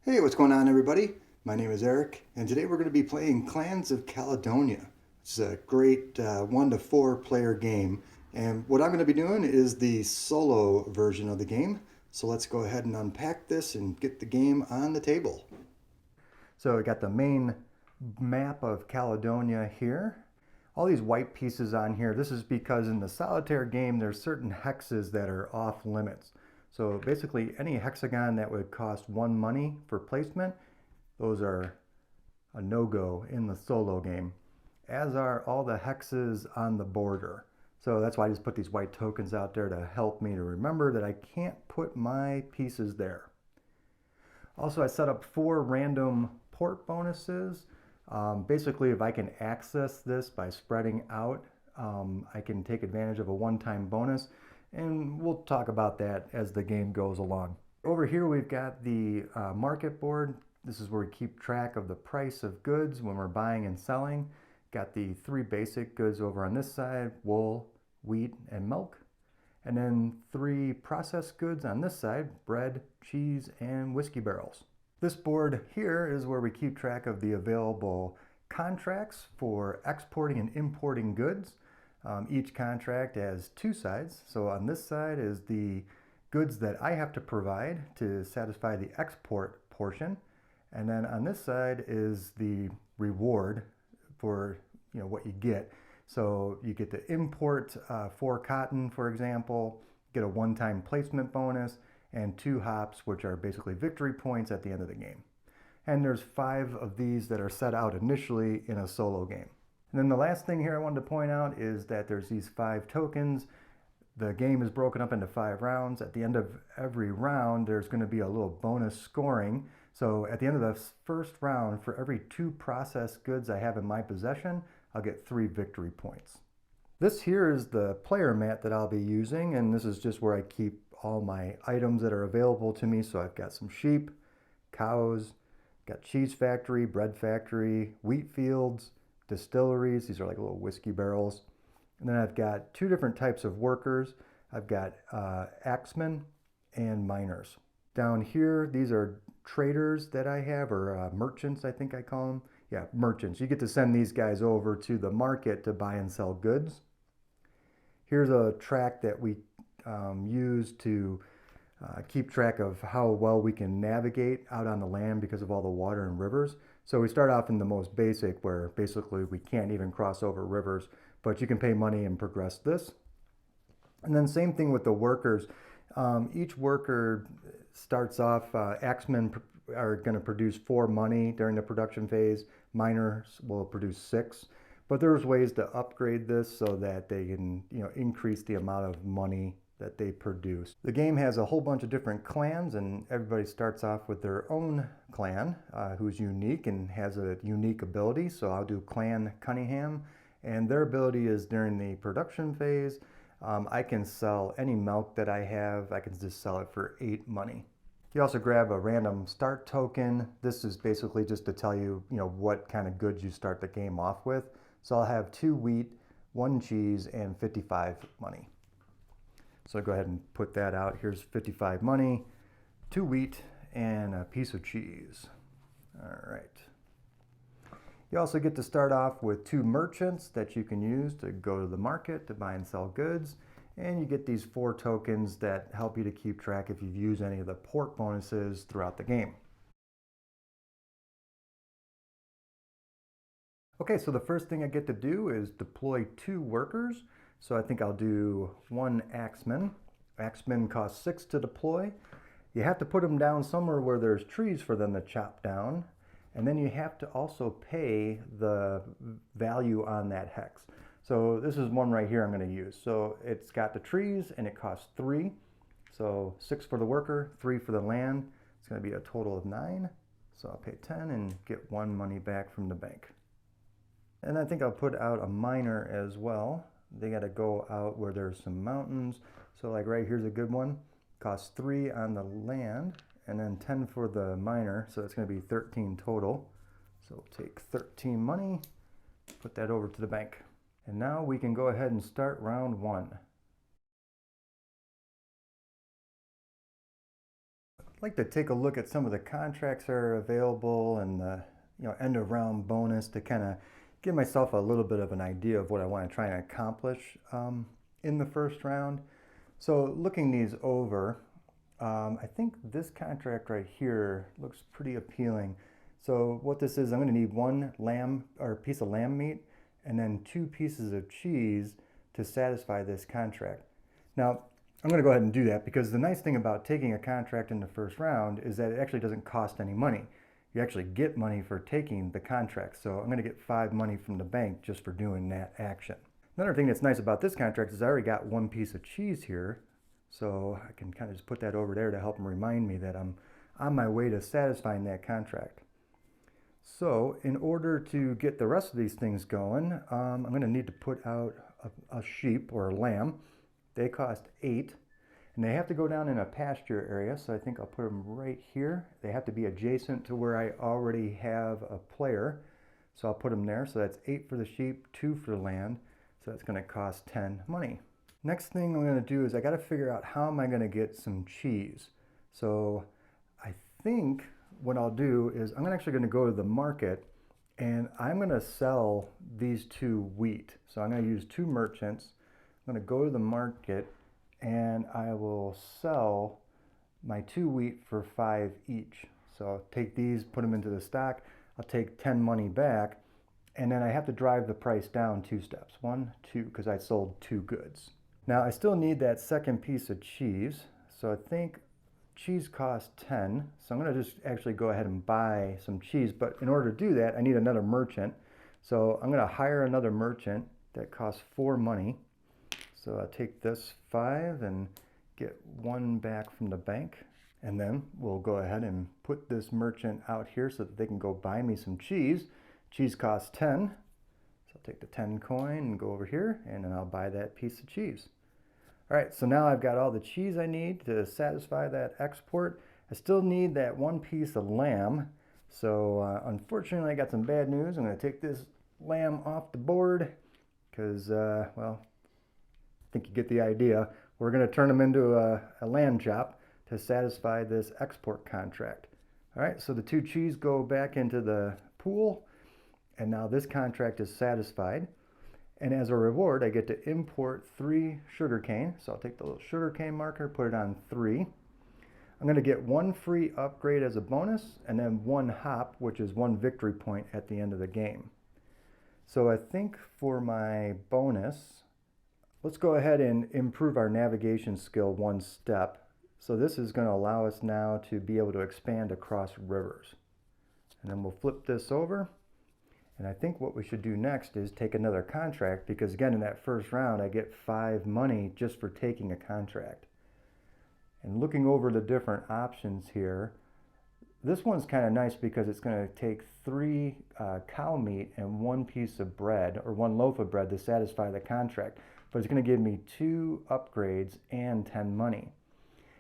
Hey, what's going on, everybody? My name is Eric, and today we're going to be playing Clans of Caledonia. It's a great 1 to 4 player game, and what I'm going to be doing is the solo version of the game. So let's go ahead and unpack this and get the game on the table. So we got the main map of Caledonia here. All these white pieces on here, this is because in the Solitaire game there's certain hexes that are off limits. So basically any hexagon that would cost 1 money for placement, those are a no-go in the solo game, as are all the hexes on the border. So that's why I just put these white tokens out there to help me to remember that I can't put my pieces there. Also, I set up 4 random port bonuses. Basically, if I can access this by spreading out, I can take advantage of a one-time bonus, and we'll talk about that as the game goes along. Over here, we've got the market board. This is where we keep track of the price of goods when we're buying and selling. Got the 3 basic goods over on this side: wool, wheat, and milk. And then 3 processed goods on this side: bread, cheese, and whiskey barrels. This board here is where we keep track of the available contracts for exporting and importing goods. Each contract has 2 sides. So on this side is the goods that I have to provide to satisfy the export portion. And then on this side is the reward for what you get. So you get to import 4 cotton, for example, get a one-time placement bonus, and 2 hops, which are basically victory points at the end of the game. And there's 5 of these that are set out initially in a solo game. And then the last thing here I wanted to point out is that there's these 5 tokens. The game is broken up into 5 rounds. At the end of every round, there's going to be a little bonus scoring. So at the end of the first round, for every 2 processed goods I have in my possession, I'll get 3 victory points. This here is the player mat that I'll be using, and this is just where I keep all my items that are available to me. So I've got some sheep, cows, got cheese factory, bread factory, wheat fields, distilleries. These are like little whiskey barrels. And then I've got 2 different types of workers. I've got axemen and miners. Down here, these are traders that I have, or merchants, I think I call them. Yeah, merchants. You get to send these guys over to the market to buy and sell goods. Here's a track that we use to keep track of how well we can navigate out on the land because of all the water and rivers. So we start off in the most basic, where basically we can't even cross over rivers, but you can pay money and progress this. And then same thing with the workers. Each worker starts off, axemen are going to produce 4 money during the production phase. Miners will produce 6. But there's ways to upgrade this so that they can increase the amount of money that they produce. The game has a whole bunch of different clans, and everybody starts off with their own clan who's unique and has a unique ability. So I'll do Clan Cunningham, and their ability is during the production phase. I can sell any milk that I have. I can just sell it for 8 money. You also grab a random start token. This is basically just to tell you, what kind of goods you start the game off with. So I'll have 2 wheat, 1 cheese, and 55 money. So go ahead and put that out. Here's 55 money, 2 wheat, and a piece of cheese. All right. You also get to start off with 2 merchants that you can use to go to the market to buy and sell goods. And you get these 4 tokens that help you to keep track if you've used any of the port bonuses throughout the game. Okay, so the first thing I get to do is deploy 2 workers. So I think I'll do 1 axeman. Axemen cost 6 to deploy. You have to put them down somewhere where there's trees for them to chop down. And then you have to also pay the value on that hex. So this is one right here I'm going to use. So it's got the trees and it costs 3. So 6 for the worker, 3 for the land. It's going to be a total of 9. So I'll pay 10 and get 1 money back from the bank. And I think I'll put out a miner as well. They got to go out where there's some mountains. So like right here's a good one. Costs 3 on the land and then 10 for the miner. So it's going to be 13 total. So we'll take 13 money, put that over to the bank. And now we can go ahead and start round 1. like to take a look at some of the contracts that are available and the end of round bonus to kind of give myself a little bit of an idea of what I want to try and accomplish in the first round. So looking these over, I think this contract right here looks pretty appealing. So what this is, I'm going to need one lamb or piece of lamb meat and then 2 pieces of cheese to satisfy this contract. Now, I'm going to go ahead and do that because the nice thing about taking a contract in the first round is that it actually doesn't cost any money. You actually get money for taking the contract. So I'm going to get 5 money from the bank just for doing that action. Another thing that's nice about this contract is I already got 1 piece of cheese here. So I can kind of just put that over there to help them remind me that I'm on my way to satisfying that contract. So in order to get the rest of these things going, I'm going to need to put out a sheep or a lamb. They cost 8, and they have to go down in a pasture area, so I think I'll put them right here. They have to be adjacent to where I already have a player, so I'll put them there. So that's 8 for the sheep, 2 for the lamb, so that's going to cost 10 money. Next thing I'm going to do is I got to figure out how am I going to get some cheese. So I think what I'll do is I'm actually going to go to the market and I'm going to sell these 2 wheat. So I'm going to use 2 merchants. I'm going to go to the market and I will sell my 2 wheat for 5 each. So I'll take these, put them into the stock. I'll take 10 money back, and then I have to drive the price down 2 steps. 1, 2, because I sold 2 goods. Now I still need that second piece of cheese. So I think cheese costs 10. So I'm going to just actually go ahead and buy some cheese. But in order to do that, I need another merchant. So I'm going to hire another merchant that costs 4 money. So I'll take this 5 and get 1 back from the bank. And then we'll go ahead and put this merchant out here so that they can go buy me some cheese. Cheese costs 10. So I'll take the 10 coin and go over here and then I'll buy that piece of cheese. All right, so now I've got all the cheese I need to satisfy that export. I still need that 1 piece of lamb. So unfortunately, I got some bad news. I'm going to take this lamb off the board because, well, I think you get the idea. We're going to turn them into a lamb chop to satisfy this export contract. All right, so the 2 cheese go back into the pool, and now this contract is satisfied. And as a reward, I get to import 3 sugarcane. So I'll take the little sugarcane marker, put it on 3. I'm going to get 1 free upgrade as a bonus, and then 1 hop, which is 1 victory point at the end of the game. So I think for my bonus, let's go ahead and improve our navigation skill 1 step. So this is going to allow us now to be able to expand across rivers. And then we'll flip this over. And I think what we should do next is take another contract because again, in that first round, I get 5 money just for taking a contract. And looking over the different options here, this one's kind of nice because it's going to take 3 cow meat and 1 piece of bread or 1 loaf of bread to satisfy the contract. But it's going to give me 2 upgrades and 10 money.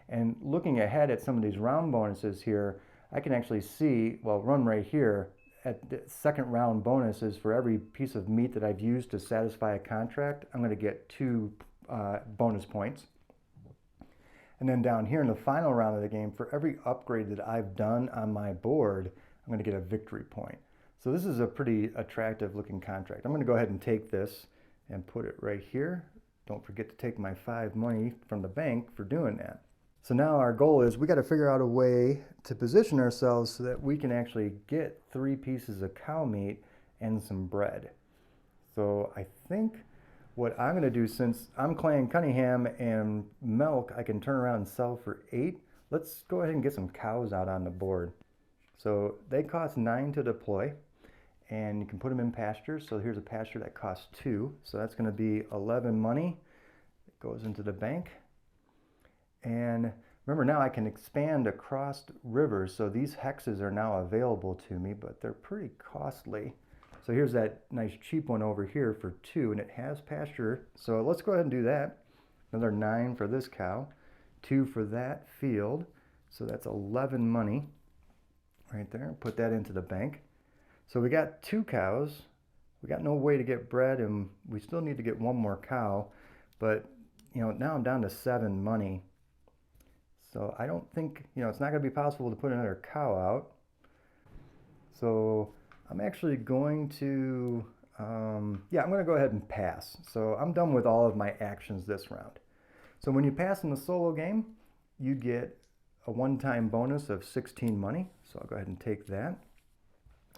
And looking ahead at some of these round bonuses here, I can actually see, well, run right here, at the second round bonuses for every piece of meat that I've used to satisfy a contract, I'm going to get 2 bonus points. And then down here in the final round of the game, for every upgrade that I've done on my board, I'm going to get a victory point. So this is a pretty attractive looking contract. I'm going to go ahead and take this and put it right here. Don't forget to take my 5 money from the bank for doing that. So now our goal is we got to figure out a way to position ourselves so that we can actually get 3 pieces of cow meat and some bread. So I think what I'm going to do, since I'm Clan Cunningham and milk I can turn around and sell for 8, let's go ahead and get some cows out on the board. So they cost 9 to deploy, and you can put them in pastures. So here's a pasture that costs 2, so that's going to be 11 money. It goes into the bank. And remember, now I can expand across rivers, so these hexes are now available to me, but they're pretty costly. So here's that nice cheap one over here for 2, and it has pasture. So let's go ahead and do that. Another 9 for this cow, 2 for that field. So that's 11 money right there. Put that into the bank. So we got 2 cows. We got no way to get bread, and we still need to get 1 more cow. But, you know, now I'm down to 7 money. So I don't think, it's not going to be possible to put another cow out. So I'm actually going to, yeah, I'm going to go ahead and pass. So I'm done with all of my actions this round. So when you pass in the solo game, you get a one-time bonus of 16 money. So I'll go ahead and take that.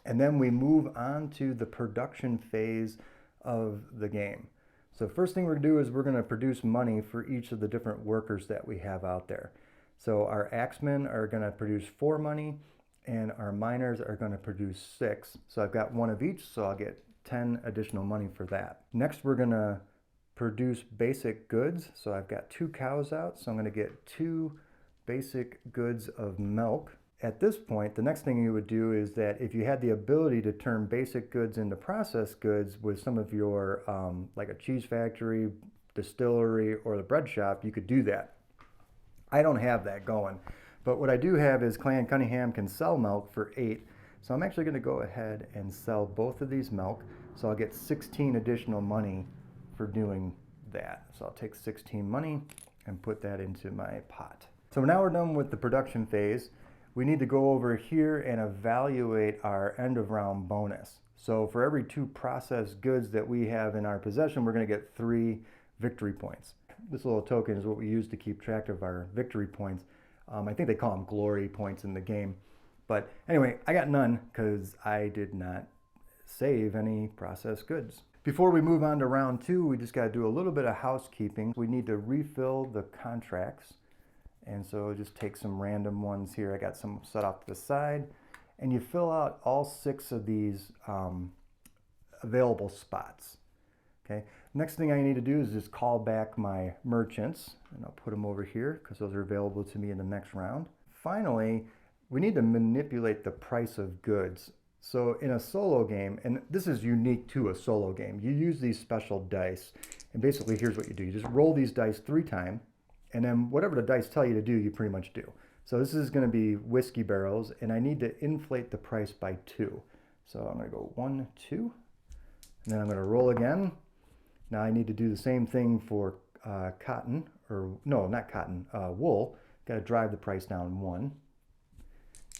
And then we move on to the production phase of the game. So first thing we're going to do is we're going to produce money for each of the different workers that we have out there. So our axemen are going to produce 4 money, and our miners are going to produce 6. So I've got 1 of each, so I'll get 10 additional money for that. Next, we're going to produce basic goods. So I've got 2 cows out, so I'm going to get 2 basic goods of milk. At this point, the next thing you would do is that if you had the ability to turn basic goods into processed goods with some of your, like a cheese factory, distillery, or the bread shop, you could do that. I don't have that going. But what I do have is Clan Cunningham can sell milk for 8. So I'm actually going to go ahead and sell both of these milk. So I'll get 16 additional money for doing that. So I'll take 16 money and put that into my pot. So now we're done with the production phase. We need to go over here and evaluate our end of round bonus. So for every 2 processed goods that we have in our possession, we're going to get 3 victory points. This little token is what we use to keep track of our victory points. I think they call them glory points in the game. But anyway, I got none because I did not save any processed goods. Before we move on to round 2, we just got to do a little bit of housekeeping. We need to refill the contracts. And so just take some random ones here. I got some set off to the side. And you fill out all 6 of these available spots. Okay. Next thing I need to do is just call back my merchants. And I'll put them over here because those are available to me in the next round. Finally, we need to manipulate the price of goods. So in a solo game, and this is unique to a solo game, you use these special dice. And basically here's what you do. You just roll these dice 3 times. And then whatever the dice tell you to do, you pretty much do. So this is going to be whiskey barrels, and I need to inflate the price by 2. So I'm going to go 1, 2, and then I'm going to roll again. Now I need to do the same thing for cotton, or no, not cotton, wool. Got to drive the price down 1.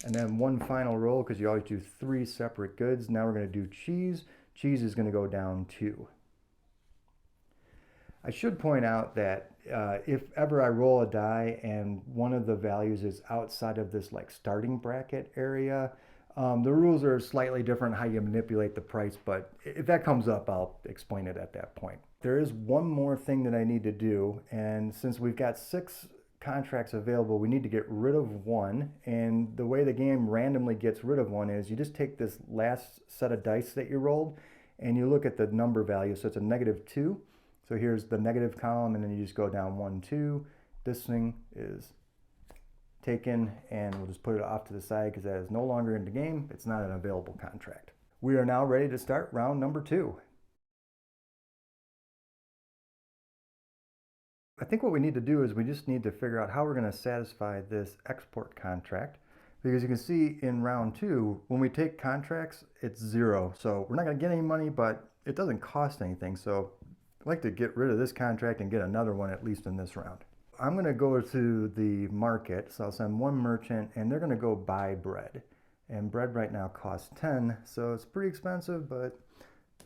And then 1 final roll, because you always do 3 separate goods. Now we're going to do cheese. Cheese is going to go down 2. I should point out that if ever I roll a die and one of the values is outside of this like starting bracket area, the rules are slightly different how you manipulate the price, but if that comes up, I'll explain it at that point. There is one more thing that I need to do, and since we've got 6 contracts available, we need to get rid of 1, and the way the game randomly gets rid of 1 is you just take this last set of dice that you rolled and you look at the number value, so it's a -2. So here's the negative column, and then you just go down 1, 2. This thing is taken, and we'll just put it off to the side because that is no longer in the game. It's not an available contract. We are now ready to start round number 2. I think what we need to do is we just need to figure out how we're going to satisfy this export contract. Because you can see in round 2, when we take contracts, it's 0. So we're not going to get any money, but it doesn't cost anything. So I'd like to get rid of this contract and get another one, at least in this round. I'm going to go to the market, so I'll send 1 merchant, and they're going to go buy bread. And bread right now costs 10, so it's pretty expensive, but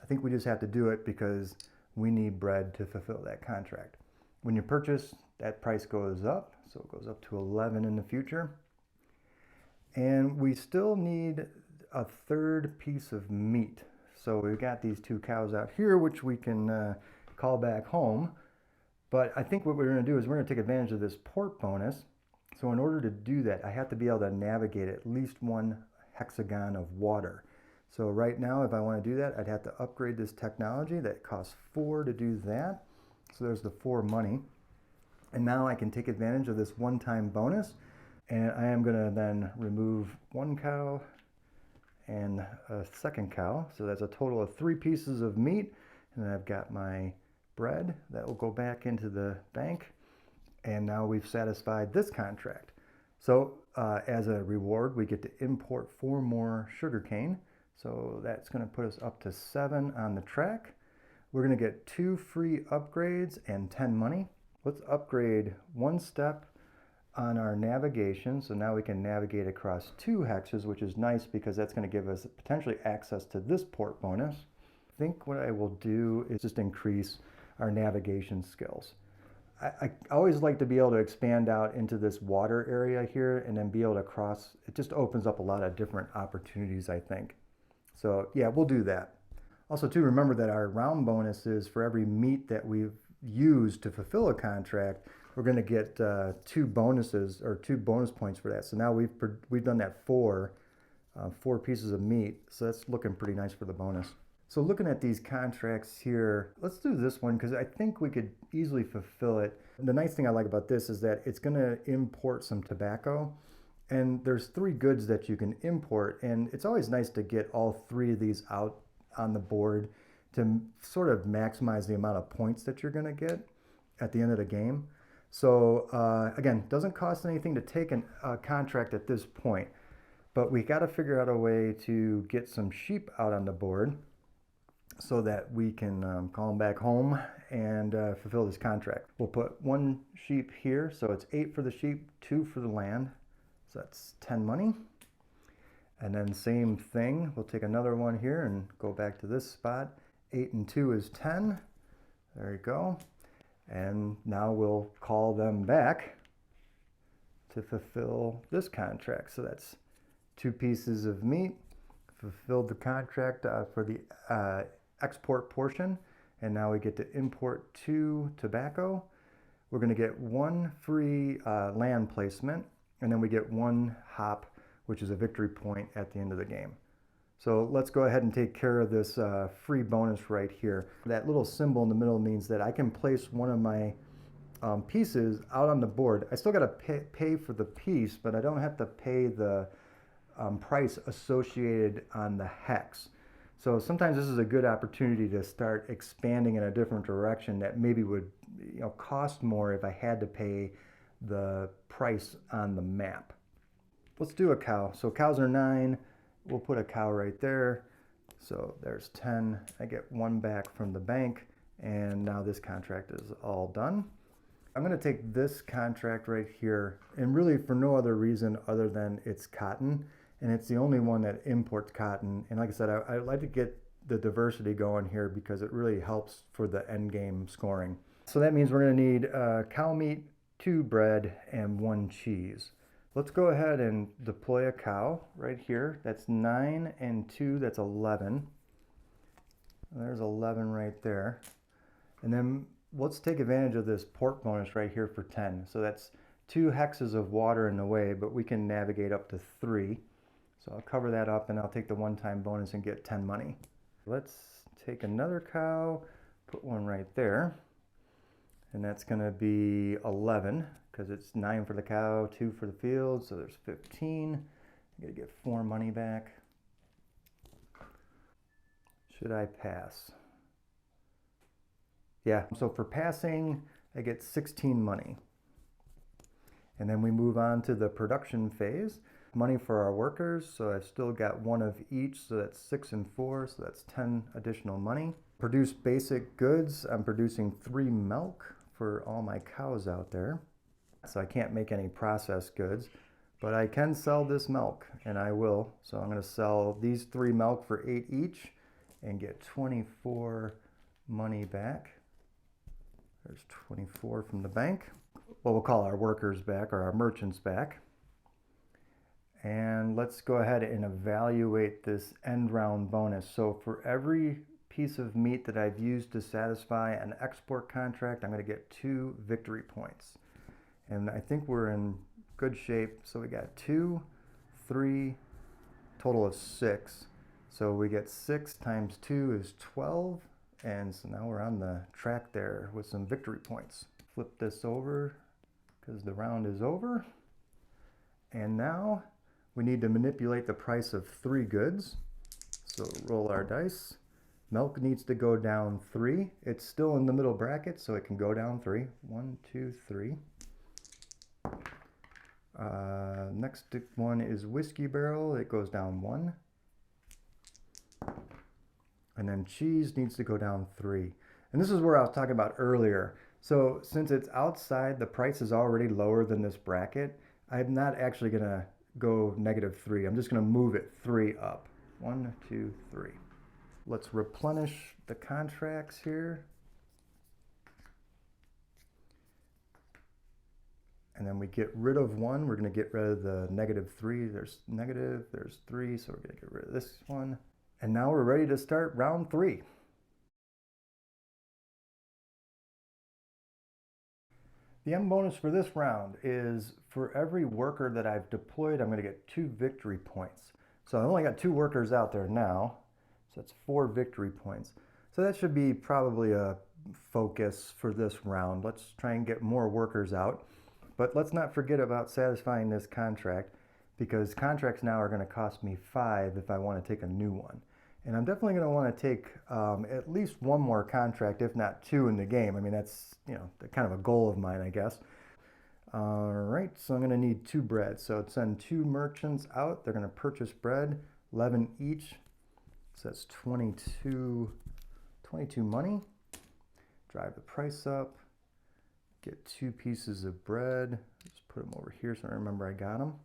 I think we just have to do it because we need bread to fulfill that contract. When you purchase, that price goes up, so it goes up to 11 in the future. And we still need a 3rd piece of meat. So we've got these 2 cows out here, which we can call back home. But I think what we're going to do is we're going to take advantage of this port bonus. So in order to do that, I have to be able to navigate at least 1 hexagon of water. So right now, if I want to do that, I'd have to upgrade this technology. That costs 4 to do that. So there's the 4 money. And now I can take advantage of this one-time bonus. And I am going to then remove 1 cow and a 2nd cow. So that's a total of 3 pieces of meat. And then I've got my bread that will go back into the bank. And now we've satisfied this contract. So as a reward, we get to import 4 more sugarcane. So that's going to put us up to 7 on the track. We're going to get 2 free upgrades and 10 money. Let's upgrade 1 step on our navigation. So now we can navigate across 2 hexes, which is nice because that's going to give us potentially access to this port bonus. I think what I will do is just increase our navigation skills. I always like to be able to expand out into this water area here and then be able to cross. It just opens up a lot of different opportunities, I think. So yeah, we'll do that. Also too, remember that our round bonus is for every meat that we've used to fulfill a contract, we're going to get 2 bonuses or 2 bonus points for that. So now we've done that 4 pieces of meat. So that's looking pretty nice for the bonus. So looking at these contracts here, let's do this one because I think we could easily fulfill it. The nice thing I like about this is that it's going to import some tobacco, and there's 3 goods that you can import, and it's always nice to get all 3 of these out on the board to sort of maximize the amount of points that you're going to get at the end of the game. So again, doesn't cost anything to take a contract at this point, but we got to figure out a way to get some sheep out on the board so that we can call them back home and fulfill this contract. We'll put 1 sheep here, so it's 8 for the sheep, 2 for the land, so that's 10 money. And then same thing, we'll take another one here and go back to this spot. 8 and 2 is 10, there you go. And now we'll call them back to fulfill this contract. So that's 2 pieces of meat, fulfilled the contract for the export portion, and now we get to import 2 tobacco. We're going to get 1 free land placement, and then we get 1 hop, which is a victory point at the end of the game. So let's go ahead and take care of this free bonus right here. That little symbol in the middle means that I can place one of my pieces out on the board. I still got to pay for the piece, but I don't have to pay the price associated on the hex. So sometimes this is a good opportunity to start expanding in a different direction that maybe would cost more if I had to pay the price on the map. Let's do a cow. So cows are 9. We'll put a cow right there. So there's 10. I get 1 back from the bank, and now this contract is all done. I'm going to take this contract right here, and really for no other reason other than it's cotton, and it's the only one that imports cotton. And like I said, I like to get the diversity going here because it really helps for the end game scoring. So that means we're going to need cow meat, 2 bread, and 1 cheese. Let's go ahead and deploy a cow right here. That's 9 and 2, that's 11. There's 11 right there. And then let's take advantage of this port bonus right here for 10. So that's 2 hexes of water in the way, but we can navigate up to 3. So I'll cover that up and I'll take the one-time bonus and get 10 money. Let's take another cow, put 1 right there. And that's going to be 11 because it's 9 for the cow, 2 for the field, so there's 15. I'm going to get 4 money back. Should I pass? Yeah, so for passing, I get 16 money. And then we move on to the production phase. Money for our workers, so I've still got 1 of each, so that's 6 and 4, so that's 10 additional money. Produce basic goods. I'm producing 3 milk for all my cows out there. So I can't make any processed goods, but I can sell this milk, and I will. So I'm going to sell these 3 milk for 8 each and get 24 money back. There's 24 from the bank. Well, we'll call our workers back, or our merchants back. And let's go ahead and evaluate this end round bonus. So for every piece of meat that I've used to satisfy an export contract, I'm going to get 2 victory points. And I think we're in good shape. So we got 2, 3, total of 6. So we get 6 times 2 is 12. And so now we're on the track there with some victory points. Flip this over because the round is over. And now we need to manipulate the price of 3 goods. So roll our dice. Milk needs to go down 3. It's still in the middle bracket, so it can go down 3. 1, 2, 3. Next one is whiskey barrel. It goes down 1. And then cheese needs to go down 3. And this is where I was talking about earlier. So since it's outside, the price is already lower than this bracket. I'm not actually gonna go -3. I'm just gonna move it 3 up. 1, 2, 3. Let's replenish the contracts here. And then we get rid of 1. We're going to get rid of the -3. There's negative, there's 3, so we're going to get rid of this one. And now we're ready to start round 3. The end bonus for this round is for every worker that I've deployed, I'm going to get 2 victory points. So I only got 2 workers out there now, so that's 4 victory points. So that should be probably a focus for this round. Let's try and get more workers out. But let's not forget about satisfying this contract, because contracts now are going to cost me 5 if I want to take a new one. And I'm definitely going to want to take at least 1 more contract, if not 2 in the game. I mean, that's, you know, kind of a goal of mine, I guess. All right, so I'm going to need 2 bread. So I'd send 2 merchants out. They're going to purchase bread, 11 each. So that's 22 money. Drive the price up. Get 2 pieces of bread. Just put them over here so I remember I got them.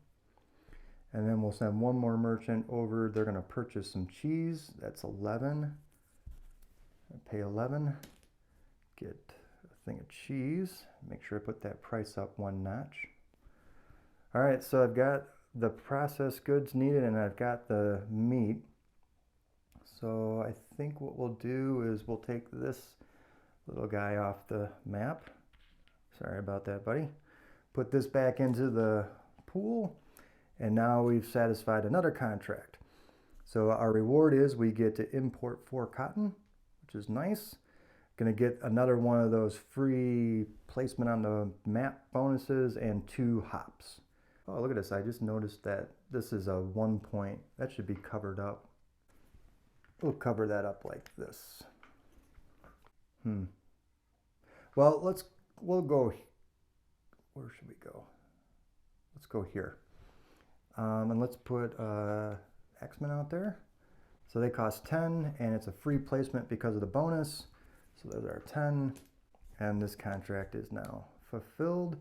And then we'll send 1 more merchant over. They're going to purchase some cheese. That's 11. Pay 11. Get a thing of cheese. Make sure I put that price up 1 notch. All right, so I've got the processed goods needed and I've got the meat. So I think what we'll do is we'll take this little guy off the map. Sorry about that, buddy. Put this back into the pool. And now we've satisfied another contract. So our reward is we get to import 4 cotton, which is nice. Gonna get another one of those free placement on the map bonuses and 2 hops. Oh, look at this. I just noticed that this is a 1 point. That should be covered up. We'll cover that up like this. Well, we'll go, where should we go? Let's go here. And let's put X-Men out there. So they cost 10 and it's a free placement because of the bonus. So those are 10 and this contract is now fulfilled.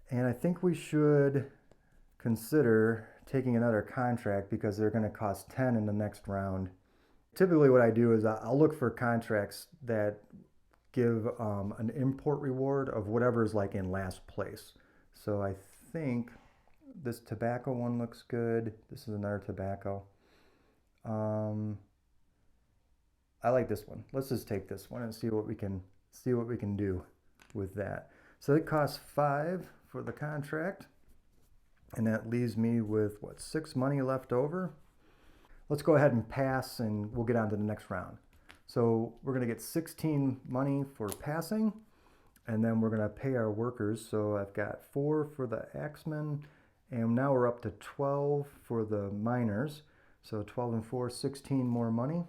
And I think we should consider taking another contract because they're going to cost 10 in the next round. Typically what I do is I'll look for contracts that give an import reward of whatever's like in last place. So I think this tobacco one looks good. This is another tobacco. I like this one. Let's just take this one and see what we can do with that. So it costs 5 for the contract. And that leaves me with what, 6 money left over. Let's go ahead and pass and we'll get on to the next round. So we're going to get 16 money for passing, and then we're going to pay our workers. So I've got 4 for the axemen, and now we're up to 12 for the miners. So 12 and 4, 16 more money.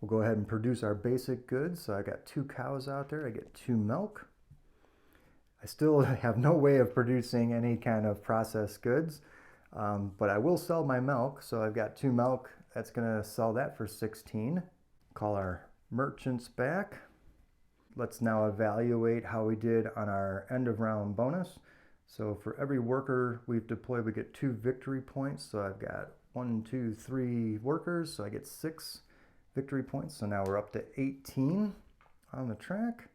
We'll go ahead and produce our basic goods. So I got 2 cows out there. I get 2 milk. I still have no way of producing any kind of processed goods, but I will sell my milk. So I've got 2 milk. That's going to sell that for 16. Call our merchants back. Let's now evaluate how we did on our end of round bonus. So for every worker we've deployed, we get 2 victory points. So I've got 1, 2, 3 workers. So I get 6 victory points. So now we're up to 18 on the track.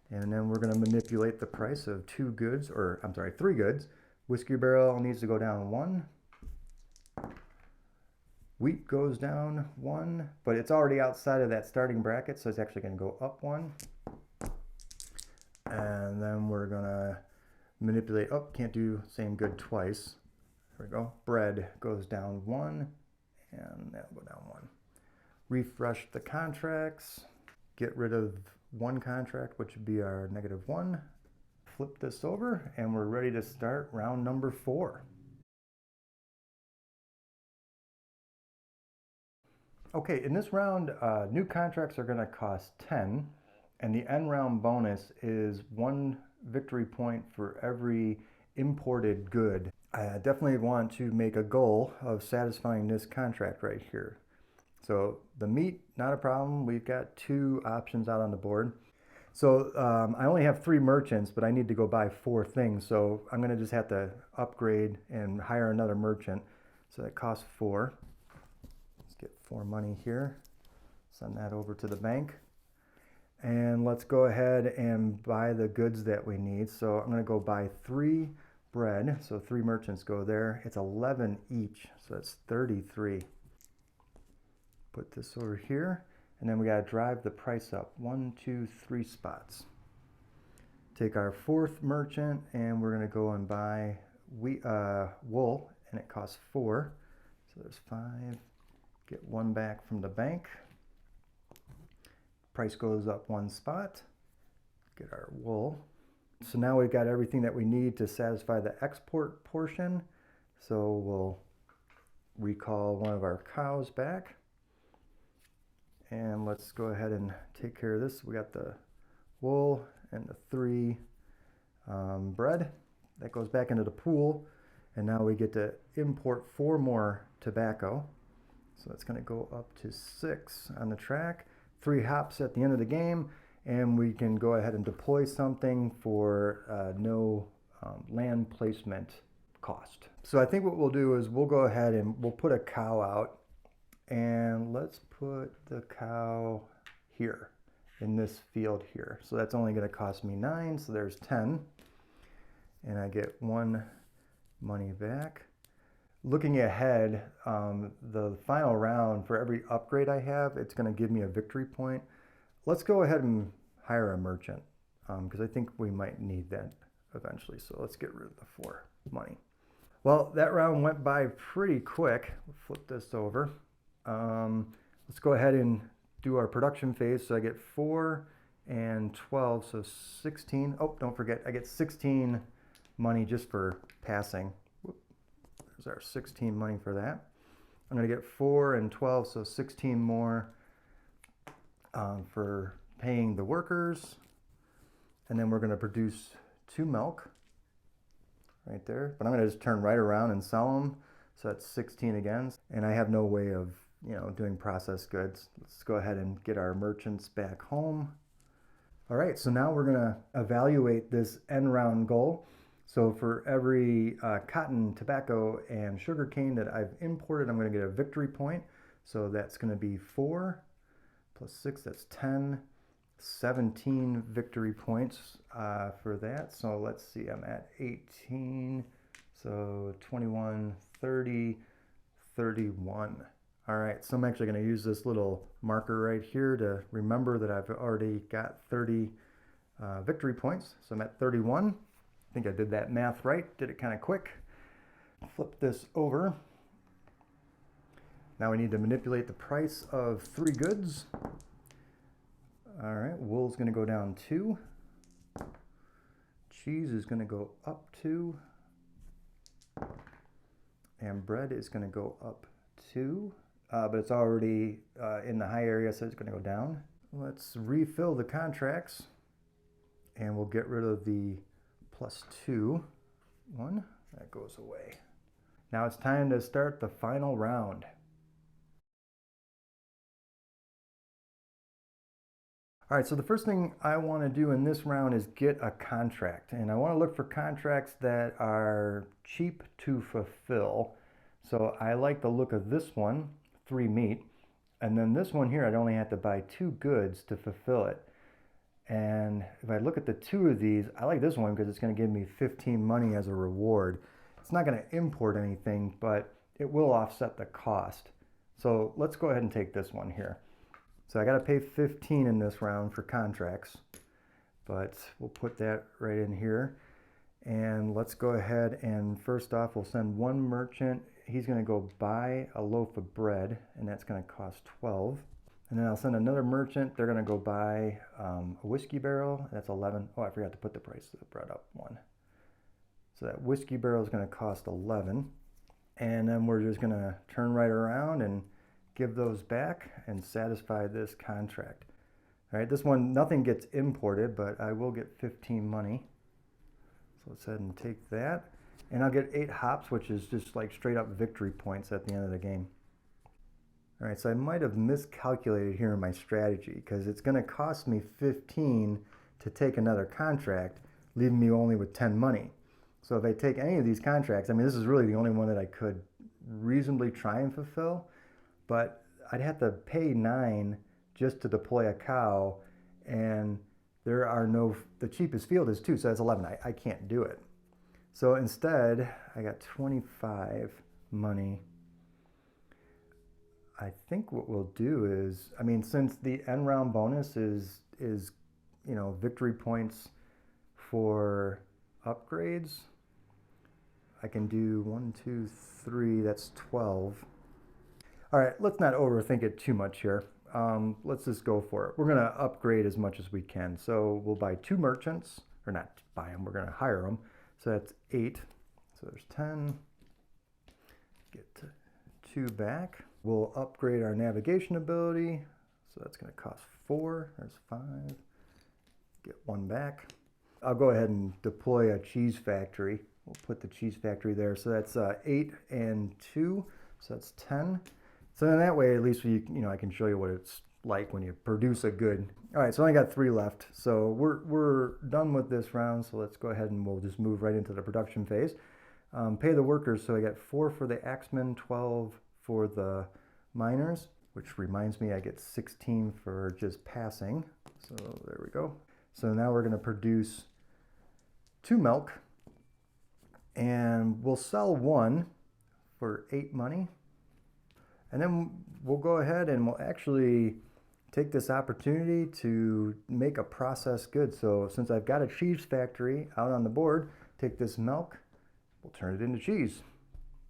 And then we're going to manipulate the price of 2 goods, or I'm sorry, 3 goods. Whiskey barrel needs to go down 1. Wheat goes down 1, but it's already outside of that starting bracket, so it's actually going to go up 1. And then we're going to manipulate, oh, can't do same good twice. There we go. Bread goes down 1, and that'll go down 1. Refresh the contracts, get rid of 1 contract, which would be our -1. Flip this over, and we're ready to start round number 4. Okay, in this round, new contracts are going to cost 10, and the end round bonus is 1 victory point for every imported good. I definitely want to make a goal of satisfying this contract right here. So the meat, not a problem. We've got 2 options out on the board. So I only have 3 merchants, but I need to go buy 4 things. So I'm going to just have to upgrade and hire another merchant. So that costs 4. Let's get 4 money here. Send that over to the bank. And let's go ahead and buy the goods that we need. So I'm going to go buy 3 bread. So 3 merchants go there. It's 11 each. So that's 33. Put this over here. And then we got to drive the price up 1, 2, 3 spots. Take our 4th merchant and we're going to go and buy wool, and it costs 4. So there's 5. Get 1 back from the bank. Price goes up 1 spot. Get our wool. So now we've got everything that we need to satisfy the export portion. So we'll recall one of our cows back. And let's go ahead and take care of this. We got the wool and the 3 bread. That goes back into the pool. And now we get to import 4 more tobacco. So that's going to go up to 6 on the track. 3 hops at the end of the game. And we can go ahead and deploy something for no land placement cost. So I think what we'll do is we'll go ahead and we'll put a cow out. And let's put the cow here in this field here. So that's only going to cost me 9. So there's 10. And I get 1 money back. Looking ahead, the final round, for every upgrade I have, it's going to give me a victory point. Let's go ahead and hire a merchant because I think we might need that eventually. So let's get rid of the 4 money. Well, that round went by pretty quick. We'll flip this over. Let's go ahead and do our production phase. So I get 4 and 12, so 16. Oh, don't forget, I get 16 money just for passing. Whoop. There's our 16 money for that. I'm going to get 4 and 12, so 16 more for paying the workers. And then we're going to produce 2 milk right there. But I'm going to just turn right around and sell them. So that's 16 again. And I have no way of doing processed goods. Let's go ahead and get our merchants back home. All right, so now we're gonna evaluate this end round goal. So for every cotton, tobacco, and sugar cane that I've imported, I'm gonna get a victory point. So that's gonna be 4 plus 6, that's 10, 17 victory points for that. So let's see, I'm at 18, so 21, 30, 31. All right, so I'm actually going to use this little marker right here to remember that I've already got 30 victory points. So I'm at 31. I think I did that math right, did it kind of quick. Flip this over. Now we need to manipulate the price of 3 goods. All right, wool's going to go down 2. Cheese is going to go up 2. And bread is going to go up 2. But it's already in the high area, so it's going to go down. Let's refill the contracts, and we'll get rid of the +2 one. That goes away. Now it's time to start the final round. All right, so the first thing I want to do in this round is get a contract. And I want to look for contracts that are cheap to fulfill. So I like the look of this one. 3 meat, and then this one here I'd only have to buy 2 goods to fulfill it. And if I look at the 2 of these, I like this one because it's going to give me 15 money as a reward. It's not going to import anything, but it will offset the cost. So let's go ahead and take this one here. So I got to pay 15 in this round for contracts, but we'll put that right in here. And let's go ahead and first off we'll send 1 merchant. He's going to go buy a loaf of bread, and that's going to cost 12. And then I'll send another merchant. They're going to go buy a whiskey barrel. That's 11. Oh, I forgot to put the price of the bread up 1. So that whiskey barrel is going to cost 11. And then we're just going to turn right around and give those back and satisfy this contract. All right, this one, nothing gets imported, but I will get 15 money. So let's go ahead and take that. And I'll get 8 hops, which is just like straight up victory points at the end of the game. All right, so I might have miscalculated here in my strategy because it's going to cost me 15 to take another contract, leaving me only with 10 money. So if I take any of these contracts, I mean, this is really the only one that I could reasonably try and fulfill, but I'd have to pay 9 just to deploy a cow, and there are no, the cheapest field is 2, so that's 11. I can't do it. So instead, I got 25 money. I think what we'll do is, I mean, since the end round bonus is you know, victory points for upgrades, I can do 1, 2, 3, that's 12. All right, let's not overthink it too much here. Let's just go for it. We're gonna upgrade as much as we can. So we'll buy 2 merchants, or not buy them, we're gonna hire them. So that's 8, so there's 10. Get 2 back. We'll upgrade our navigation ability. So that's gonna cost 4, there's 5. Get 1 back. I'll go ahead and deploy a cheese factory. We'll put the cheese factory there. So that's 8 and 2, so that's 10. So then that way, at least you know, I can show you what it's like when you produce a good. All right, so I only got 3 left. So we're done with this round. So let's go ahead and we'll just move right into the production phase. Pay the workers. So I got 4 for the axemen, 12 for the miners, which reminds me I get 16 for just passing. So there we go. So now we're going to produce 2 milk, and we'll sell 1 for 8 money. And then we'll go ahead and we'll actually take this opportunity to make a processed good. So since I've got a cheese factory out on the board, take this milk, we'll turn it into cheese.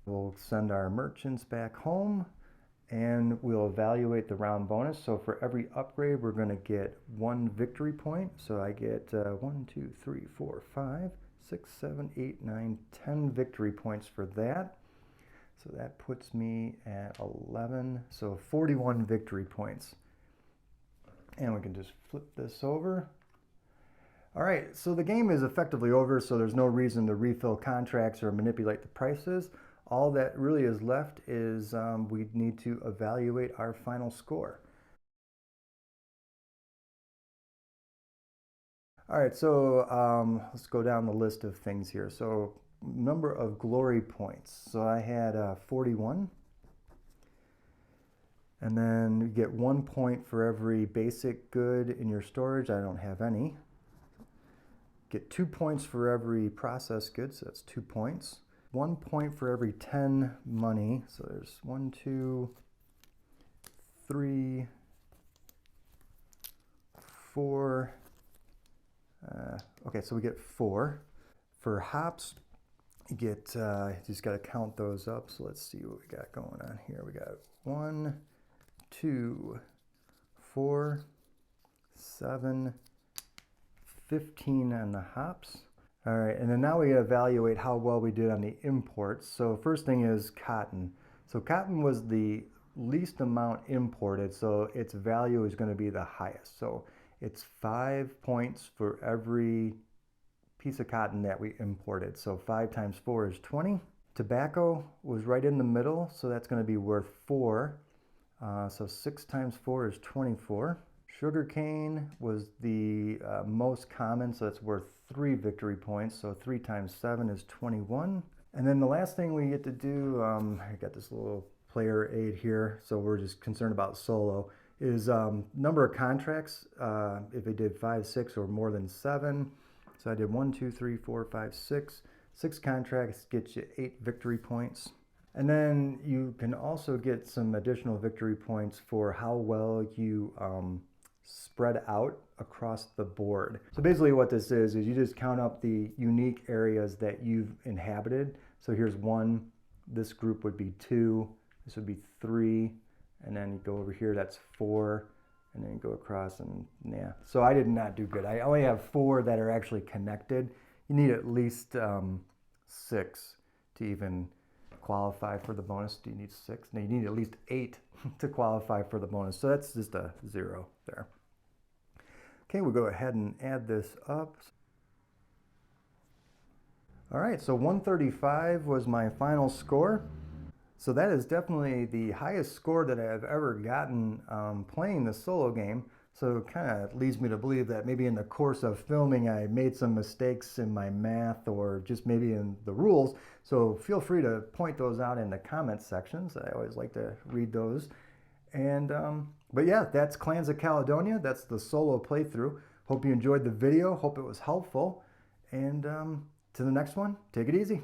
We'll send our merchants back home, and we'll evaluate the round bonus. So for every upgrade, we're going to get 1 victory point. So I get 1, 2, 3, 4, 5, 6, 7, 8, 9, 10 victory points for that. So that puts me at 11, so 41 victory points. And we can just flip this over. All right, so the game is effectively over, so there's no reason to refill contracts or manipulate the prices. All that really is left is we need to evaluate our final score. All right, so let's go down the list of things here. So number of glory points. So I had 41. And then you get 1 point for every basic good in your storage. I don't have any. Get 2 points for every processed good, so that's 2 points. 1 point for every 10 money. So there's 1, 2, 3, 4. Okay, so we get 4. For hops, you get, just got to count those up. So let's see what we got going on here. We got 1, 2, 4, 7, 15 on the hops. All right, and then now we evaluate how well we did on the imports. So first thing is cotton. So cotton was the least amount imported, so its value is going to be the highest. So it's 5 points for every piece of cotton that we imported. So 5 times 4 is 20. Tobacco was right in the middle, so that's going to be worth 4. So 6 times 4 is 24. Sugarcane was the most common, so it's worth 3 victory points. So 3 times 7 is 21. And then the last thing we get to do, I got this little player aid here, so we're just concerned about solo, is number of contracts, if they did 5, 6, or more than 7. So I did 1, 2, 3, 4, 5, 6. 6 contracts gets you 8 victory points. And then you can also get some additional victory points for how well you spread out across the board. So basically what this is you just count up the unique areas that you've inhabited. So here's 1, this group would be 2, this would be 3, and then you go over here, that's 4, and then you go across, and yeah. So I did not do good. I only have 4 that are actually connected. You need at least 6 to even qualify for the bonus. Do you need 6? No, you need at least 8 to qualify for the bonus. So that's just a 0 there. Okay, we'll go ahead and add this up. All right, so 135 was my final score. So that is definitely the highest score that I've ever gotten playing the solo game. So it kind of leads me to believe that maybe in the course of filming I made some mistakes in my math or just maybe in the rules. So feel free to point those out in the comment sections. I always like to read those. And but yeah, that's Clans of Caledonia. That's the solo playthrough. Hope you enjoyed the video. Hope it was helpful. And to the next one, take it easy.